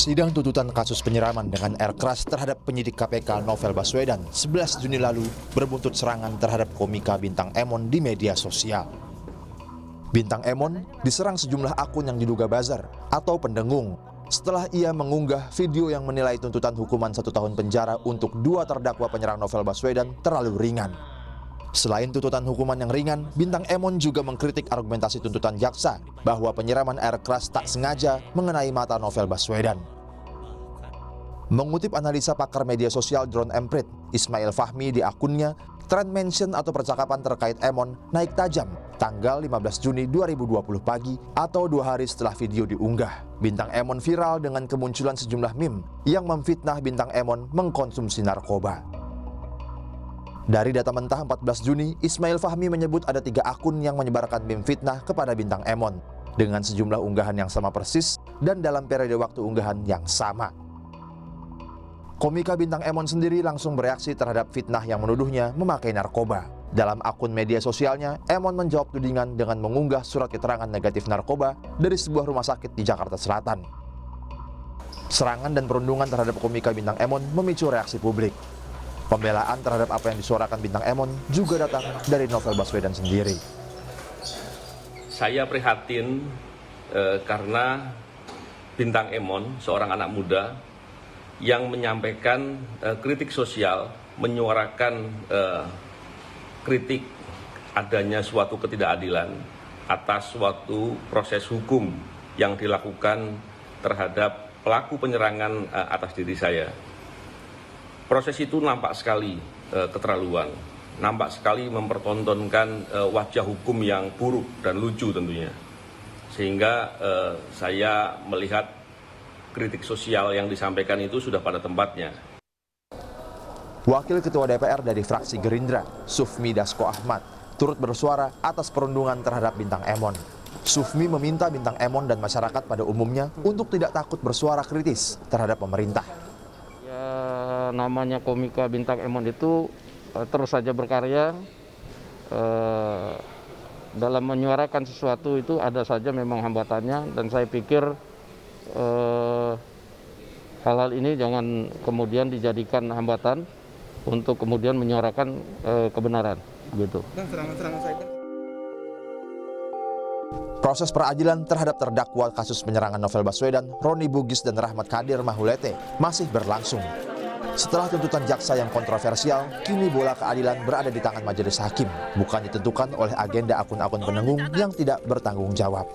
Sidang tuntutan kasus penyiraman dengan air keras terhadap penyidik KPK Novel Baswedan 11 Juni lalu berbuntut serangan terhadap komika Bintang Emon di media sosial. Bintang Emon diserang sejumlah akun yang diduga buzzer atau pendengung setelah ia mengunggah video yang menilai tuntutan hukuman 1 tahun penjara untuk 2 terdakwa penyerang Novel Baswedan terlalu ringan. Selain tuntutan hukuman yang ringan, Bintang Emon juga mengkritik argumentasi tuntutan jaksa bahwa penyiraman air keras tak sengaja mengenai mata Novel Baswedan. Mengutip analisa pakar media sosial Drone Emprit, Ismail Fahmi di akunnya, tren mention atau percakapan terkait Emon naik tajam tanggal 15 Juni 2020 pagi atau 2 hari setelah video diunggah. Bintang Emon viral dengan kemunculan sejumlah meme yang memfitnah Bintang Emon mengkonsumsi narkoba. Dari data mentah 14 Juni, Ismail Fahmi menyebut ada 3 akun yang menyebarkan meme fitnah kepada Bintang Emon dengan sejumlah unggahan yang sama persis dan dalam periode waktu unggahan yang sama. Komika Bintang Emon sendiri langsung bereaksi terhadap fitnah yang menuduhnya memakai narkoba. Dalam akun media sosialnya, Emon menjawab tudingan dengan mengunggah surat keterangan negatif narkoba dari sebuah rumah sakit di Jakarta Selatan. Serangan dan perundungan terhadap komika Bintang Emon memicu reaksi publik. Pembelaan terhadap apa yang disuarakan Bintang Emon juga datang dari Novel Baswedan sendiri. Saya prihatin karena Bintang Emon, seorang anak muda yang menyampaikan kritik sosial, menyuarakan kritik adanya suatu ketidakadilan atas suatu proses hukum yang dilakukan terhadap pelaku penyerangan atas diri saya. Proses itu nampak sekali keterlaluan, nampak sekali mempertontonkan wajah hukum yang buruk dan lucu tentunya. Sehingga saya melihat kritik sosial yang disampaikan itu sudah pada tempatnya. Wakil Ketua DPR dari fraksi Gerindra, Sufmi Dasko Ahmad, turut bersuara atas perundungan terhadap Bintang Emon. Sufmi meminta Bintang Emon dan masyarakat pada umumnya untuk tidak takut bersuara kritis terhadap pemerintah. Namanya komika Bintang Emon itu terus saja berkarya, dalam menyuarakan sesuatu itu ada saja memang hambatannya, dan saya pikir hal-hal ini jangan kemudian dijadikan hambatan untuk kemudian menyuarakan kebenaran gitu. Proses peradilan terhadap terdakwa kasus penyerangan Novel Baswedan, Roni Bugis dan Rahmat Kadir Mahulete masih berlangsung. Setelah tuntutan jaksa yang kontroversial, kini bola keadilan berada di tangan majelis hakim, bukan ditentukan oleh agenda akun-akun pendengung yang tidak bertanggung jawab.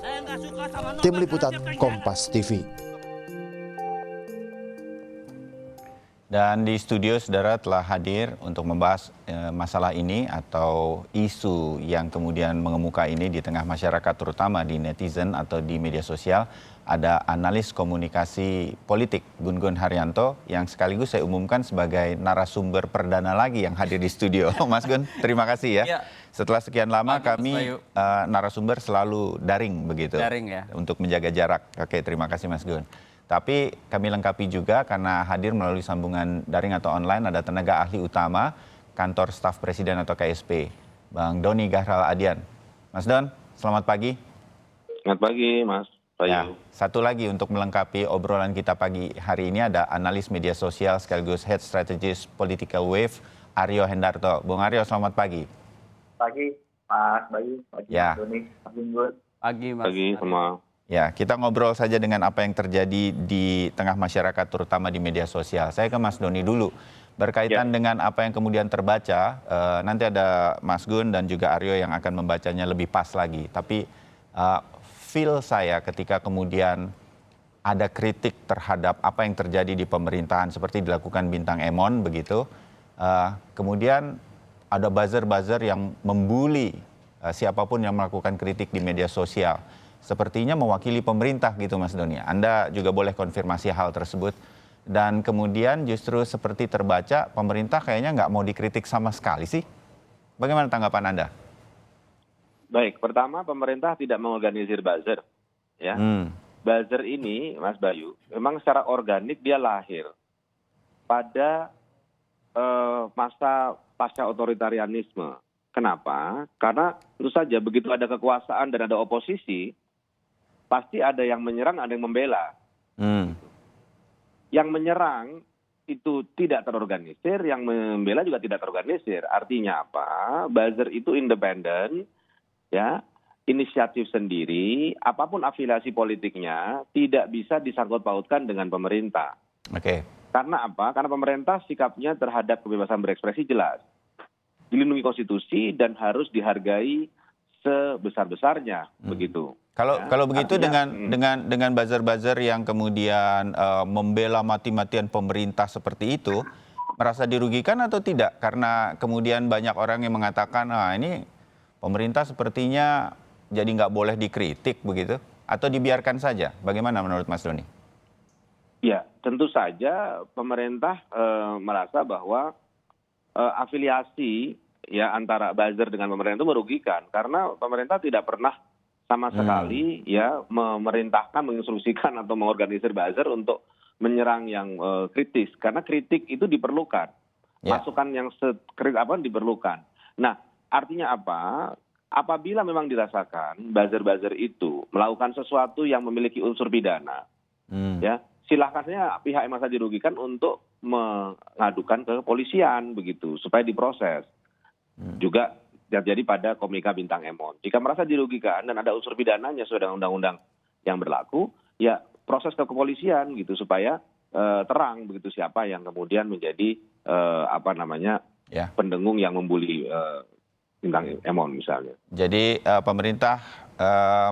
Tim Liputan Kompas TV. Dan di studio saudara telah hadir untuk membahas masalah ini atau isu yang kemudian mengemuka ini di tengah masyarakat, terutama di netizen atau di media sosial. Ada analis komunikasi politik Gun-Gun Haryanto yang sekaligus saya umumkan sebagai narasumber perdana lagi yang hadir di studio. Mas Gun, terima kasih ya. Setelah sekian lama kami narasumber selalu daring begitu. Daring ya. Untuk menjaga jarak. Oke, terima kasih Mas Gun. Tapi kami lengkapi juga karena hadir melalui sambungan daring atau online ada tenaga ahli utama Kantor Staf Presiden atau KSP, Bang Doni Gahral Adian. Mas Don, selamat pagi. Selamat pagi, Mas. Ya, satu lagi untuk melengkapi obrolan kita pagi hari ini ada analis media sosial sekaligus Head Strategist Political Wave, Aryo Hendarto. Bung Aryo, selamat pagi. Pagi, Mas Bayu. Pagi, ya. Mas Doni. Gun. Pagi, Mas. Pagi semua. Ya, kita ngobrol saja dengan apa yang terjadi di tengah masyarakat, terutama di media sosial. Saya ke Mas Doni dulu. Berkaitan dengan apa yang kemudian terbaca, nanti ada Mas Gun dan juga Aryo yang akan membacanya lebih pas lagi. Tapi feel saya ketika kemudian ada kritik terhadap apa yang terjadi di pemerintahan seperti dilakukan Bintang Emon begitu, kemudian ada buzzer-buzzer yang membuli siapapun yang melakukan kritik di media sosial. Sepertinya mewakili pemerintah gitu Mas Doni. Anda juga boleh konfirmasi hal tersebut. Dan kemudian justru seperti terbaca pemerintah kayaknya nggak mau dikritik sama sekali sih. Bagaimana tanggapan Anda? Baik, pertama pemerintah tidak mengorganisir buzzer. Ya. Buzzer ini, Mas Bayu, memang secara organik dia lahir pada masa pasca otoritarianisme. Kenapa? Karena tentu saja begitu ada kekuasaan dan ada oposisi, pasti ada yang menyerang, ada yang membela. yang menyerang itu tidak terorganisir, yang membela juga tidak terorganisir. Artinya apa? Buzzer itu independen, ya, inisiatif sendiri, apapun afiliasi politiknya tidak bisa disangkut pautkan dengan pemerintah. Oke. Karena apa? Karena pemerintah sikapnya terhadap kebebasan berekspresi jelas, dilindungi konstitusi dan harus dihargai sebesar-besarnya, begitu. Kalau begitu dengan buzzer-buzzer yang kemudian membela mati-matian pemerintah seperti itu, merasa dirugikan atau tidak? Karena kemudian banyak orang yang mengatakan, ini pemerintah sepertinya jadi nggak boleh dikritik begitu, atau dibiarkan saja? Bagaimana menurut Mas Doni? Ya, tentu saja pemerintah merasa bahwa afiliasi ya antara buzzer dengan pemerintah itu merugikan, karena pemerintah tidak pernah sama sekali ya memerintahkan, menginstruksikan atau mengorganisir buzzer untuk menyerang yang kritis, karena kritik itu diperlukan, masukan yang diperlukan. Nah, artinya apa? Apabila memang dirasakan buzzer-buzzer itu melakukan sesuatu yang memiliki unsur pidana, ya silahkan saja pihak yang merasa dirugikan untuk mengadukan ke kepolisian begitu supaya diproses. Juga terjadi pada komika Bintang Emon. Jika merasa dirugikan dan ada unsur pidananya sesuai dengan undang-undang yang berlaku, ya proses ke kepolisian gitu supaya terang begitu siapa yang kemudian menjadi pendengung yang membuli Bintang Emon misalnya. Jadi pemerintah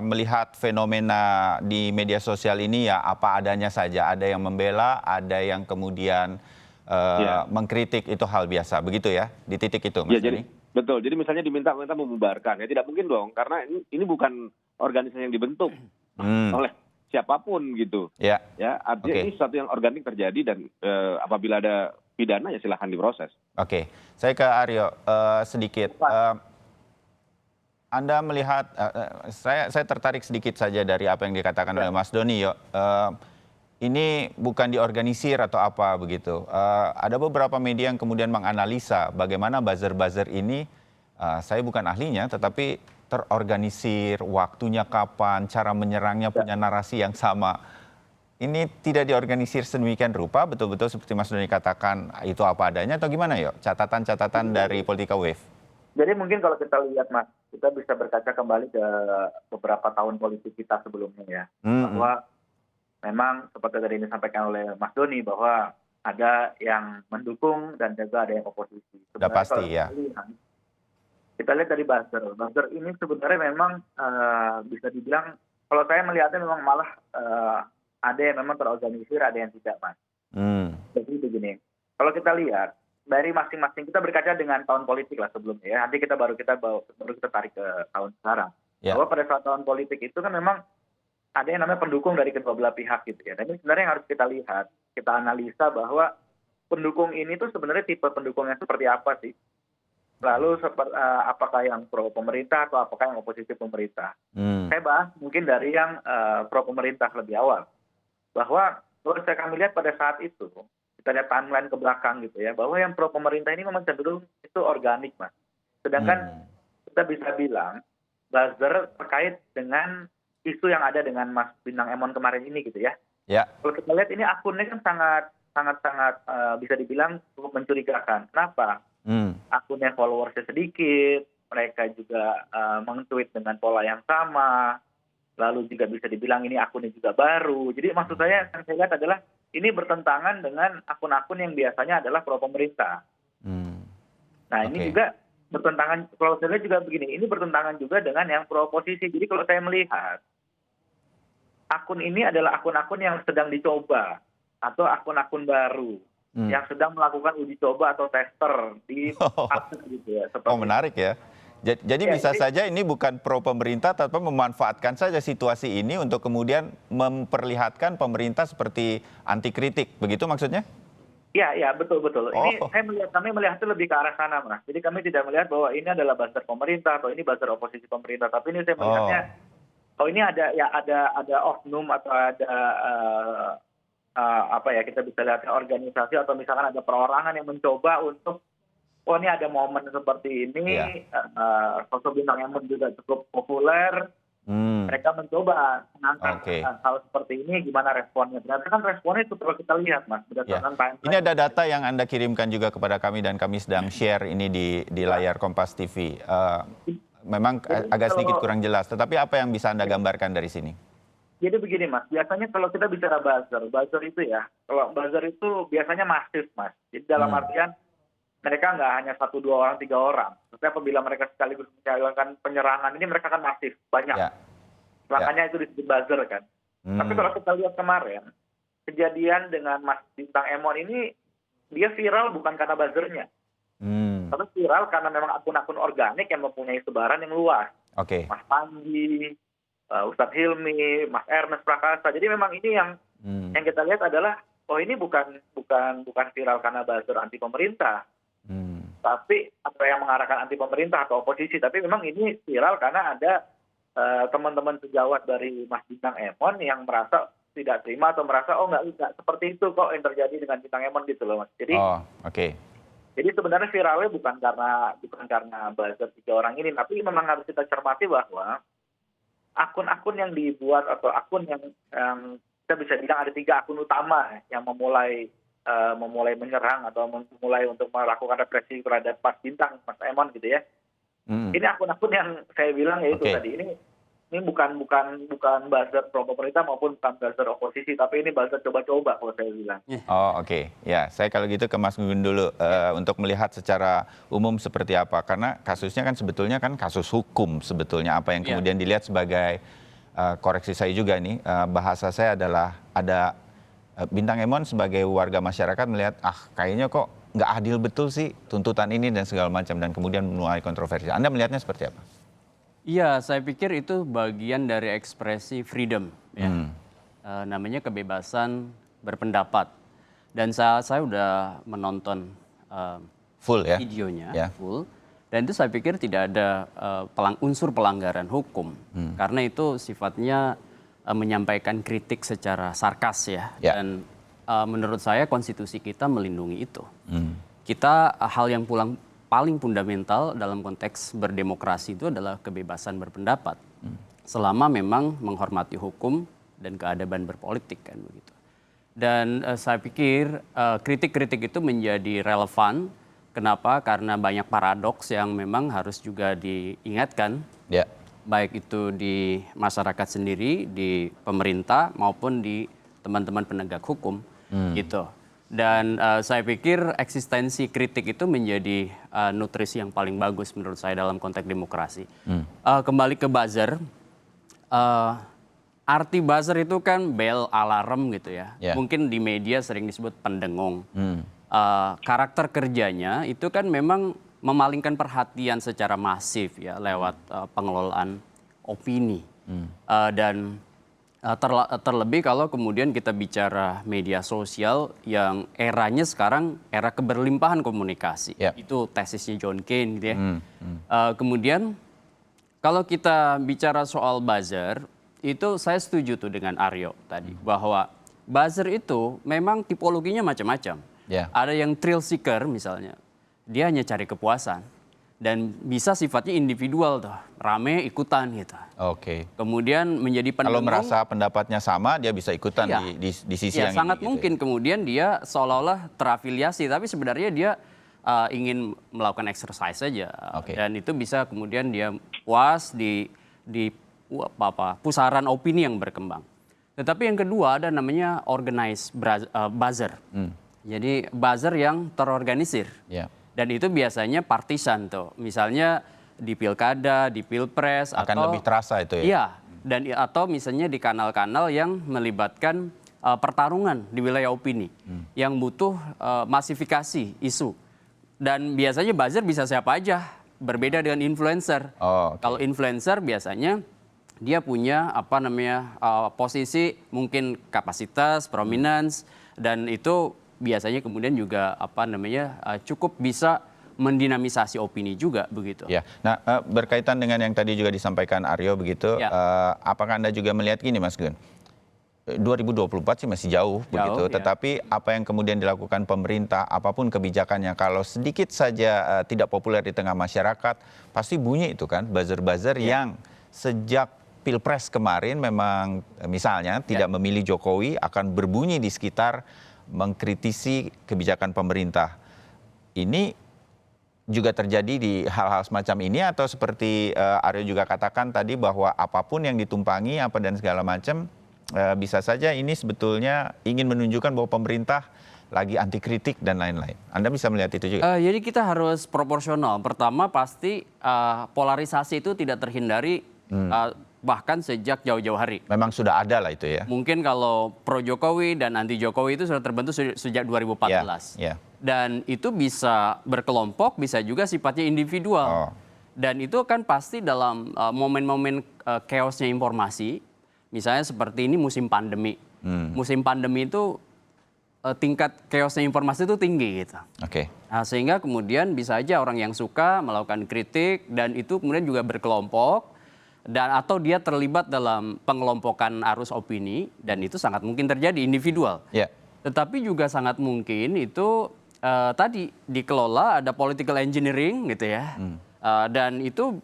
melihat fenomena di media sosial ini ya apa adanya saja, ada yang membela, ada yang kemudian mengkritik, itu hal biasa begitu ya di titik itu, Mas Doni? Betul. Jadi misalnya diminta pemerintah membubarkan, ya tidak mungkin dong, karena ini bukan organisasi yang dibentuk oleh siapapun gitu. Ya, artinya ini sesuatu yang organik terjadi dan apabila ada pidana ya silahkan diproses. Oke, saya ke Aryo sedikit. Anda melihat, saya tertarik sedikit saja dari apa yang dikatakan oleh Mas Doni. Ini bukan diorganisir atau apa begitu. Ada beberapa media yang kemudian menganalisa bagaimana buzzer-buzzer ini, saya bukan ahlinya, tetapi terorganisir, waktunya kapan, cara menyerangnya punya narasi yang sama. Ini tidak diorganisir sedemikian rupa, betul-betul seperti Mas Doni katakan, itu apa adanya atau gimana yuk? Catatan-catatan dari Politika Wave. Jadi mungkin kalau kita lihat, Mas, kita bisa berkaca kembali ke beberapa tahun politik kita sebelumnya ya. Bahwa memang seperti tadi disampaikan oleh Mas Doni bahwa ada yang mendukung dan juga ada yang oposisi. Sudah pasti ya. Kita lihat dari buzzer. Buzzer ini sebenarnya memang bisa dibilang, kalau saya melihatnya memang malah ada yang memang terorganisir, ada yang tidak, Mas. Jadi begini, kalau kita lihat dari masing-masing, kita berkaca dengan tahun politik lah sebelumnya ya. Nanti baru kita tarik ke tahun sekarang. Bahwa pada saat tahun politik itu kan memang ada yang namanya pendukung dari kedua belah pihak gitu ya. Dan ini sebenarnya yang harus kita lihat, kita analisa bahwa pendukung ini tuh sebenarnya tipe pendukungnya seperti apa sih? Lalu apakah yang pro pemerintah atau apakah yang oposisi pemerintah? Saya bahas mungkin dari yang pro pemerintah lebih awal. Bahwa kalau kami lihat pada saat itu, kita lihat timeline ke belakang gitu ya, bahwa yang pro pemerintah ini memang cenderung itu organik, Mas. Sedangkan kita bisa bilang buzzer terkait dengan isu yang ada dengan Mas Bintang Emon kemarin ini gitu ya. Kalau kita lihat ini akunnya kan sangat bisa dibilang cukup mencurigakan. Kenapa? Akunnya followersnya sedikit, mereka juga meng-tweet dengan pola yang sama, lalu juga bisa dibilang ini akunnya juga baru. Jadi maksud saya yang saya lihat adalah ini bertentangan dengan akun-akun yang biasanya adalah pro pemerintah. Nah ini juga bertentangan, kalau saya lihat juga begini, ini bertentangan juga dengan yang pro oposisi. Jadi kalau saya melihat akun ini adalah akun-akun yang sedang dicoba atau akun-akun baru yang sedang melakukan uji coba atau tester di akun gitu ya. Menarik ya. Jadi bisa saja ini bukan pro pemerintah, tapi memanfaatkan saja situasi ini untuk kemudian memperlihatkan pemerintah seperti anti kritik, begitu maksudnya? Iya, betul. Ini kami melihat itu lebih ke arah sana, Mas. Jadi kami tidak melihat bahwa ini adalah buzzer pemerintah atau ini buzzer oposisi pemerintah, tapi ini saya melihatnya ini ada oknum atau ada kita bisa lihat organisasi atau misalkan ada perorangan yang mencoba untuk ini ada momen seperti ini, sosok Bintang Emon juga cukup populer, Mereka mencoba mengangkat Oke. hal seperti ini, gimana responnya. Ternyata kan responnya itu kalau kita lihat, Mas, Ya. berdasarkan timeline. Ini ada data yang Anda kirimkan juga kepada kami dan kami sedang share ini di layar Kompas TV. Memang agak sedikit kurang jelas, tetapi apa yang bisa Anda gambarkan dari sini? Jadi begini, Mas, biasanya kalau kita bicara buzzer itu ya, kalau buzzer itu biasanya masif, Mas. Jadi dalam artian mereka nggak hanya 1, 2 orang, 3 orang. Tapi apabila mereka sekaligus menjalankan penyerangan ini, mereka kan masif, banyak. Ya. Makanya itu disebut buzzer kan. Tapi kalau kita lihat kemarin, kejadian dengan Mas Bintang Emon ini, dia viral bukan karena buzzernya. Tapi viral karena memang akun-akun organik yang mempunyai sebaran yang luas. Oke. Mas Panji, Ustadz Hilmi, Mas Ernest Prakasa. Jadi memang ini yang kita lihat adalah, oh ini bukan viral karena buzzer anti pemerintah. Tapi apa yang mengarahkan anti pemerintah atau oposisi, tapi memang ini viral karena ada teman-teman sejawat dari Mas Bintang Emon yang merasa tidak terima atau merasa nggak seperti itu kok yang terjadi dengan Bintang Emon gitu loh, Mas. Jadi jadi sebenarnya viralnya bukan karena buzzer 3 orang ini, tapi memang harus kita cermati bahwa akun-akun yang dibuat atau akun yang kita bisa bilang ada 3 akun utama yang memulai menyerang atau memulai untuk melakukan represi terhadap Mas Bintang, Mas Emon gitu ya. Ini akun-akun yang saya bilang ya itu tadi, ini bukan buzzer pro pemerintah maupun bukan buzzer oposisi, tapi ini buzzer coba-coba kalau saya bilang. Oke. Ya, saya kalau gitu ke Mas Gun dulu untuk melihat secara umum seperti apa, karena kasusnya kan sebetulnya kan kasus hukum sebetulnya, apa yang kemudian dilihat sebagai koreksi saya juga nih, bahasa saya adalah ada Bintang Emon sebagai warga masyarakat melihat kayaknya kok nggak adil betul sih tuntutan ini dan segala macam, dan kemudian menuai kontroversi. Anda melihatnya seperti apa? Iya, saya pikir itu bagian dari ekspresi freedom, ya. Namanya kebebasan berpendapat. Dan saya udah menonton Full ya? videonya, Ya. full. Dan itu saya pikir tidak ada unsur pelanggaran hukum, karena itu sifatnya menyampaikan kritik secara sarkas ya. Dan menurut saya konstitusi kita melindungi itu. Kita hal yang paling fundamental dalam konteks berdemokrasi itu adalah kebebasan berpendapat. Selama memang menghormati hukum dan keadaban berpolitik kan begitu. Dan saya pikir kritik-kritik itu menjadi relevan. Kenapa? Karena banyak paradoks yang memang harus juga diingatkan. Baik itu di masyarakat sendiri, di pemerintah maupun di teman-teman penegak hukum gitu. Dan saya pikir eksistensi kritik itu menjadi nutrisi yang paling bagus menurut saya dalam konteks demokrasi. Kembali ke buzzer, arti buzzer itu kan bell alarm gitu ya. Mungkin di media sering disebut pendengung. Karakter kerjanya itu kan memang memalingkan perhatian secara masif ya lewat pengelolaan opini. Dan terlebih kalau kemudian kita bicara media sosial yang eranya sekarang era keberlimpahan komunikasi. Itu tesisnya John Kane gitu ya. Kemudian kalau kita bicara soal buzzer, itu saya setuju tuh dengan Aryo tadi bahwa buzzer itu memang tipologinya macam-macam. Ada yang thrill seeker misalnya, dia hanya cari kepuasan dan bisa sifatnya individual tuh, rame ikutan gitu. Kemudian menjadi pendengung. Kalau merasa pendapatnya sama, dia bisa ikutan di sisi yang ini. Sangat mungkin kemudian dia seolah-olah terafiliasi, tapi sebenarnya dia ingin melakukan exercise saja. Dan itu bisa kemudian dia puas di pusaran opini yang berkembang. Tetapi yang kedua ada namanya organized buzzer. Jadi buzzer yang terorganisir. Dan itu biasanya partisan tuh. Misalnya di pilkada, di pilpres akan lebih terasa itu ya. Iya. Dan atau misalnya di kanal-kanal yang melibatkan pertarungan di wilayah opini yang butuh masifikasi isu. Dan biasanya buzzer bisa siapa aja, berbeda dengan influencer. Kalau influencer biasanya dia punya posisi mungkin kapasitas, prominence, dan itu biasanya kemudian juga cukup bisa mendinamisasi opini juga begitu. Nah, berkaitan dengan yang tadi juga disampaikan Aryo begitu, apakah Anda juga melihat gini Mas Gun? 2024 sih masih jauh begitu, tetapi apa yang kemudian dilakukan pemerintah, apapun kebijakannya, kalau sedikit saja tidak populer di tengah masyarakat, pasti bunyi itu kan buzzer-buzzer yang sejak Pilpres kemarin memang misalnya tidak memilih Jokowi akan berbunyi di sekitar mengkritisi kebijakan pemerintah. Ini juga terjadi di hal-hal semacam ini atau seperti Aryo juga katakan tadi bahwa apapun yang ditumpangi apa dan segala macam bisa saja ini sebetulnya ingin menunjukkan bahwa pemerintah lagi anti kritik dan lain-lain. Anda bisa melihat itu juga? Jadi kita harus proporsional. Pertama pasti polarisasi itu tidak terhindari bahkan sejak jauh-jauh hari. Memang sudah ada lah itu ya. Mungkin kalau pro Jokowi dan anti Jokowi itu sudah terbentuk sejak 2014. Ya. Dan itu bisa berkelompok, bisa juga sifatnya individual. Dan itu kan pasti dalam momen-momen chaosnya informasi, misalnya seperti ini musim pandemi. Musim pandemi itu tingkat chaosnya informasi itu tinggi gitu. Nah, sehingga kemudian bisa aja orang yang suka melakukan kritik dan itu kemudian juga berkelompok dan atau dia terlibat dalam pengelompokan arus opini dan itu sangat mungkin terjadi individual. Tetapi juga sangat mungkin itu tadi dikelola ada political engineering gitu ya. Dan itu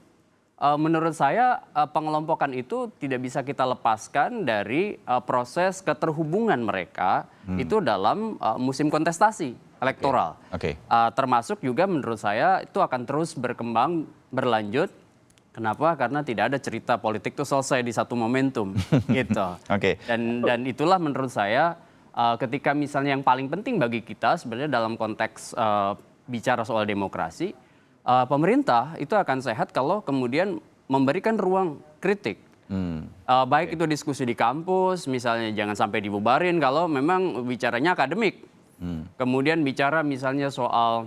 menurut saya pengelompokan itu tidak bisa kita lepaskan dari proses keterhubungan mereka itu dalam musim kontestasi elektoral. Termasuk juga menurut saya itu akan terus berkembang berlanjut. Kenapa? Karena tidak ada cerita politik itu selesai di satu momentum gitu. Dan itulah menurut saya ketika misalnya yang paling penting bagi kita sebenarnya dalam konteks bicara soal demokrasi. Pemerintah itu akan sehat kalau kemudian memberikan ruang kritik. Baik itu diskusi di kampus, misalnya jangan sampai dibubarin kalau memang bicaranya akademik. Kemudian bicara misalnya soal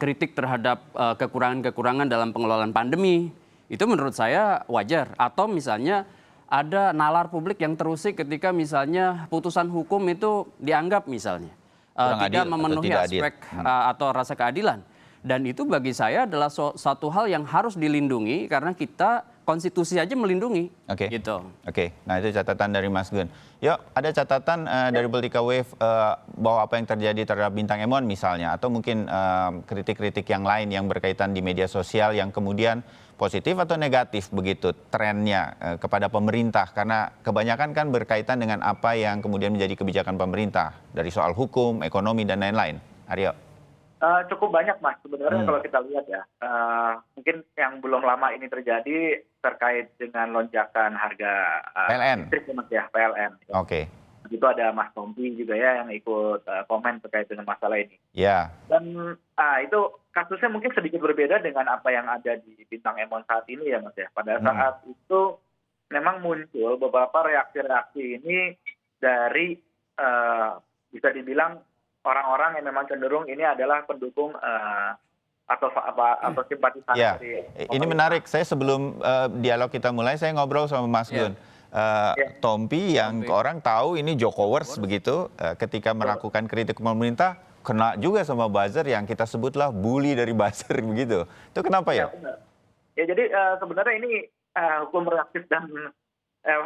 kritik terhadap kekurangan-kekurangan dalam pengelolaan pandemi, itu menurut saya wajar. Atau misalnya ada nalar publik yang terusik ketika misalnya putusan hukum itu dianggap misalnya tidak memenuhi aspek atau rasa keadilan. Dan itu bagi saya adalah satu hal yang harus dilindungi karena kita konstitusi aja melindungi. Gitu. Nah itu catatan dari Mas Gun. Yuk, ada catatan dari Politika Wave bahwa apa yang terjadi terhadap Bintang Emon misalnya, atau mungkin kritik-kritik yang lain yang berkaitan di media sosial yang kemudian positif atau negatif begitu trennya kepada pemerintah, karena kebanyakan kan berkaitan dengan apa yang kemudian menjadi kebijakan pemerintah dari soal hukum, ekonomi dan lain-lain. Aryo. Cukup banyak Mas sebenarnya kalau kita lihat ya. Mungkin yang belum lama ini terjadi terkait dengan lonjakan harga listrik Mas ya, PLN. Itu ada Mas Tompi juga ya yang ikut komen terkait dengan masalah ini. Dan itu kasusnya mungkin sedikit berbeda dengan apa yang ada di Bintang Emon saat ini ya Mas ya. Pada saat itu memang muncul beberapa reaksi-reaksi ini dari bisa dibilang orang-orang yang memang cenderung ini adalah pendukung atau simpatisan dari ini menarik. Saya sebelum dialog kita mulai, saya ngobrol sama Mas Gun. Tompi yang orang tahu ini Jokowers begitu, ketika melakukan kritik pemerintah kena juga sama buzzer yang kita sebutlah bully dari buzzer begitu. Itu kenapa ya? Ya jadi sebenarnya ini hukum reaktif dan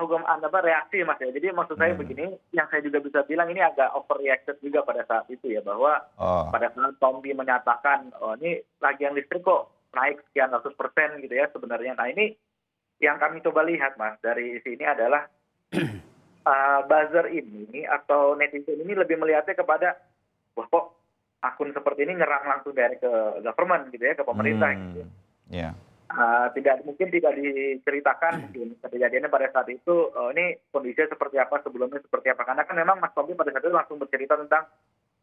hukum reaksi Mas ya. Jadi maksud saya begini, yang saya juga bisa bilang ini agak overreacted juga pada saat itu ya, bahwa pada saat Tompi menyatakan ini tagihan listrik kok naik sekian ratus % gitu ya sebenarnya. Nah ini yang kami coba lihat Mas dari sini adalah buzzer ini atau netizen ini lebih melihatnya kepada wah kok akun seperti ini nyerang langsung dari ke government gitu ya, ke pemerintah gitu. Mungkin tidak diceritakan kejadiannya pada saat itu ini kondisinya seperti apa, sebelumnya seperti apa, karena kan memang Mas Tompi pada saat itu langsung bercerita tentang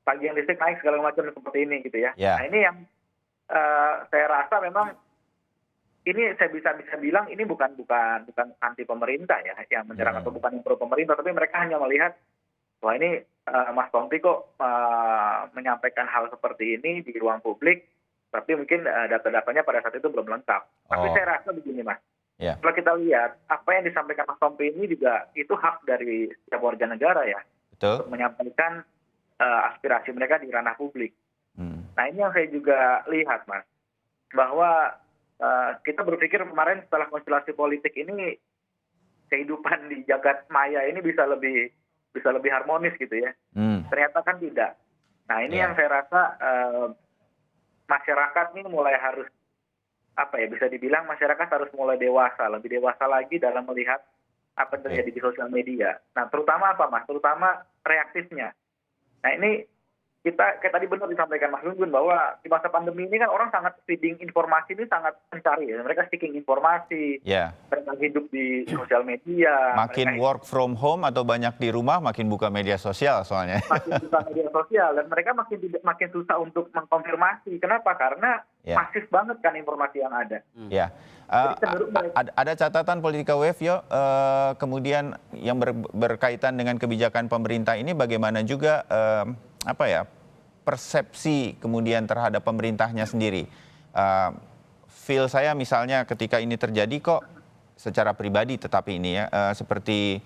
tagihan listrik naik segala macam seperti ini gitu ya. Nah ini yang saya rasa memang ini saya bisa bilang ini bukan anti pemerintah ya yang menyerang atau bukan pro pemerintah, tapi mereka hanya melihat wah ini Mas Tompi kok menyampaikan hal seperti ini di ruang publik, tapi mungkin data-datanya pada saat itu belum lengkap. Tapi saya rasa begini Mas, kalau kita lihat apa yang disampaikan Mas Tompi ini juga itu hak dari setiap warga negara ya, untuk menyampaikan aspirasi mereka di ranah publik. Nah ini yang saya juga lihat Mas, bahwa kita berpikir kemarin setelah konstelasi politik ini kehidupan di jagat maya ini bisa lebih harmonis gitu ya. Ternyata kan tidak. Nah ini yang saya rasa masyarakat ini mulai harus apa ya, bisa dibilang masyarakat harus mulai dewasa, lebih dewasa lagi dalam melihat apa yang terjadi di sosial media. Nah, terutama apa, Mas? Terutama reaktifnya. Nah, ini kita kayak tadi benar disampaikan Mas Gun bahwa di masa pandemi ini kan orang sangat feeding informasi ini sangat mencari ya. Mereka seeking informasi, mereka hidup di sosial media. Makin work from home atau banyak di rumah, makin buka media sosial soalnya. Makin buka media sosial dan mereka makin susah untuk mengkonfirmasi. Kenapa? Karena masif banget kan informasi yang ada. Ya. Ada catatan Politika Wave, kemudian yang berkaitan dengan kebijakan pemerintah ini bagaimana juga persepsi kemudian terhadap pemerintahnya sendiri. Feel saya misalnya ketika ini terjadi kok secara pribadi tetapi ini seperti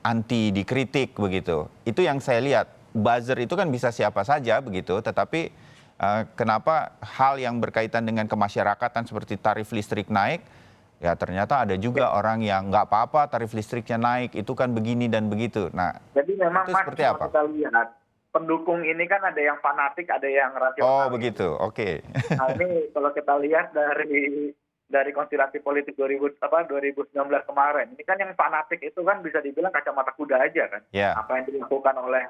anti dikritik begitu. Itu yang saya lihat. Buzzer itu kan bisa siapa saja begitu, tetapi kenapa hal yang berkaitan dengan kemasyarakatan seperti tarif listrik naik, ya ternyata ada juga orang yang nggak apa-apa tarif listriknya naik, itu kan begini dan begitu. Nah, jadi memang itu seperti apa? Kita lihat pendukung ini kan ada yang fanatik, ada yang rasional. Oh begitu, oke. Nah ini kalau kita lihat dari konstelasi politik 2019 kemarin, ini kan yang fanatik itu kan bisa dibilang kacamata kuda aja kan. Apa yang dilakukan oleh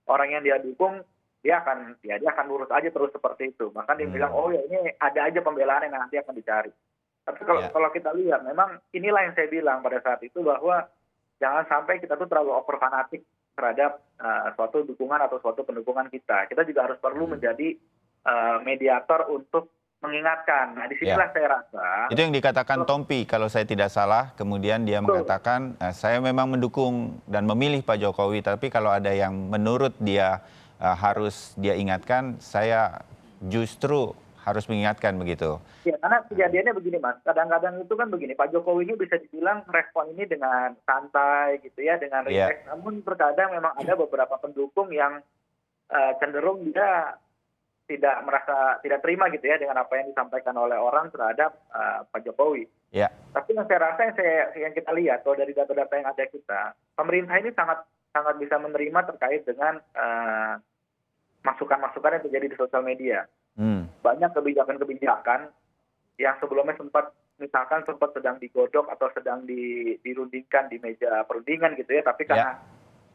orang yang dia dukung, dia akan lurus aja terus seperti itu. Bahkan dia bilang, oh ya ini ada aja pembelaan yang nanti akan dicari. Tapi kalau kita lihat, memang inilah yang saya bilang pada saat itu bahwa jangan sampai kita tuh terlalu over fanatik terhadap suatu dukungan atau suatu pendukungan kita. Kita juga harus perlu menjadi mediator untuk mengingatkan. Nah, disinilah saya rasa. Itu yang dikatakan Tompi, kalau saya tidak salah. Kemudian dia mengatakan, saya memang mendukung dan memilih Pak Jokowi, tapi kalau ada yang menurut dia harus dia ingatkan, saya justru harus mengingatkan begitu. Ya, karena kejadiannya begini Mas, kadang-kadang itu kan begini, Pak Jokowi ini bisa dibilang respon ini dengan santai gitu ya, dengan rileks. Namun terkadang memang ada beberapa pendukung yang cenderung dia tidak terima gitu ya dengan apa yang disampaikan oleh orang terhadap Pak Jokowi. Tapi yang saya rasa yang kita lihat kalau dari data-data yang ada kita, pemerintah ini sangat bisa menerima terkait dengan masukan-masukan yang terjadi di sosial media. Banyak kebijakan-kebijakan yang sebelumnya sempat sedang digodok atau sedang dirundingkan di meja perundingan gitu ya, tapi karena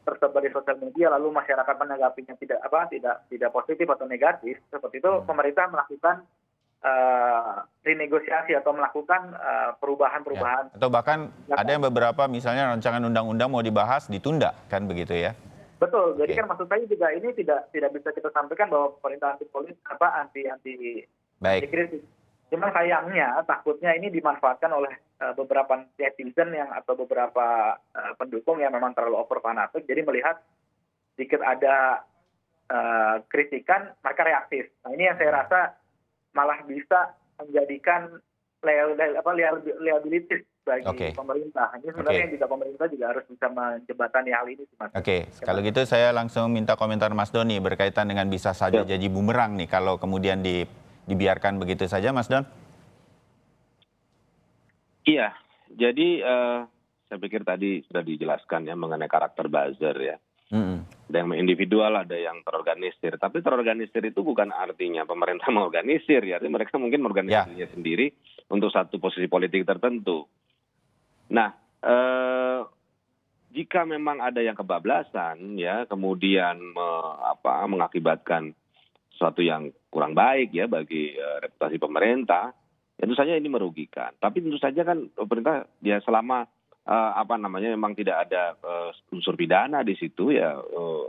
tersebar di sosial media lalu masyarakat menanggapinya tidak positif atau negatif seperti itu, pemerintah melakukan renegosiasi atau melakukan perubahan-perubahan. Atau bahkan ada yang beberapa misalnya rancangan undang-undang mau dibahas ditunda kan begitu ya. Betul, jadi kan maksud saya juga ini tidak bisa kita sampaikan bahwa pemerintah anti kritik. Cuma sayangnya takutnya ini dimanfaatkan oleh beberapa netizen atau beberapa pendukung yang memang terlalu over fanatik. Jadi melihat sedikit ada kritikan mereka reaktif. Nah ini yang saya rasa malah bisa menjadikan liabilitis bagi pemerintah. Ini sebenarnya juga pemerintah juga harus bisa menjembatani hal ini. Kalau gitu saya langsung minta komentar Mas Doni berkaitan dengan bisa saja jadi bumerang nih kalau kemudian dibiarkan begitu saja, Mas Don. Iya, jadi saya pikir tadi sudah dijelaskan ya mengenai karakter buzzer ya. Ada yang individual, ada yang terorganisir. Tapi terorganisir itu bukan artinya pemerintah mengorganisir ya. Mereka mungkin mengorganisirnya sendiri untuk satu posisi politik tertentu. Nah, jika memang ada yang kebablasan ya, kemudian mengakibatkan sesuatu yang kurang baik ya bagi reputasi pemerintah, tentu saja ini merugikan. Tapi tentu saja kan pemerintah ya selama memang tidak ada unsur pidana di situ ya,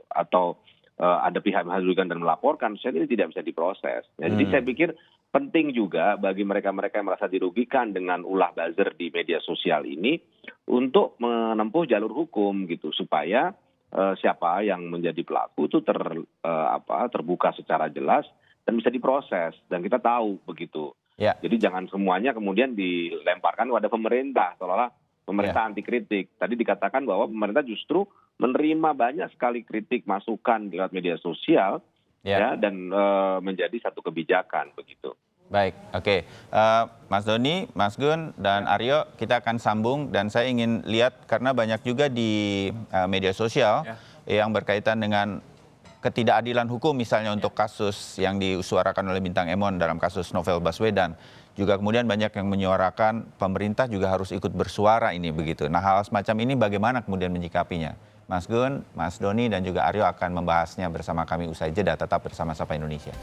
atau ada pihak yang merugikan dan melaporkan, saya ini tidak bisa diproses. Ya, jadi saya pikir penting juga bagi mereka-mereka yang merasa dirugikan dengan ulah buzzer di media sosial ini untuk menempuh jalur hukum gitu, supaya siapa yang menjadi pelaku itu terbuka secara jelas dan bisa diproses dan kita tahu begitu. Jadi jangan semuanya kemudian dilemparkan kepada pemerintah seolah-olah pemerintah anti kritik. Tadi dikatakan bahwa pemerintah justru menerima banyak sekali kritik masukan lewat media sosial dan menjadi satu kebijakan begitu. Baik, oke. Mas Doni, Mas Gun, dan Aryo, kita akan sambung dan saya ingin lihat karena banyak juga di media sosial yang berkaitan dengan ketidakadilan hukum misalnya untuk kasus yang disuarakan oleh Bintang Emon dalam kasus Novel Baswedan. juga kemudian banyak yang menyuarakan pemerintah juga harus ikut bersuara ini begitu. Nah, hal semacam ini bagaimana kemudian menyikapinya? Mas Gun, Mas Doni dan juga Aryo akan membahasnya bersama kami usai jeda. Tetap bersama Sapa Indonesia.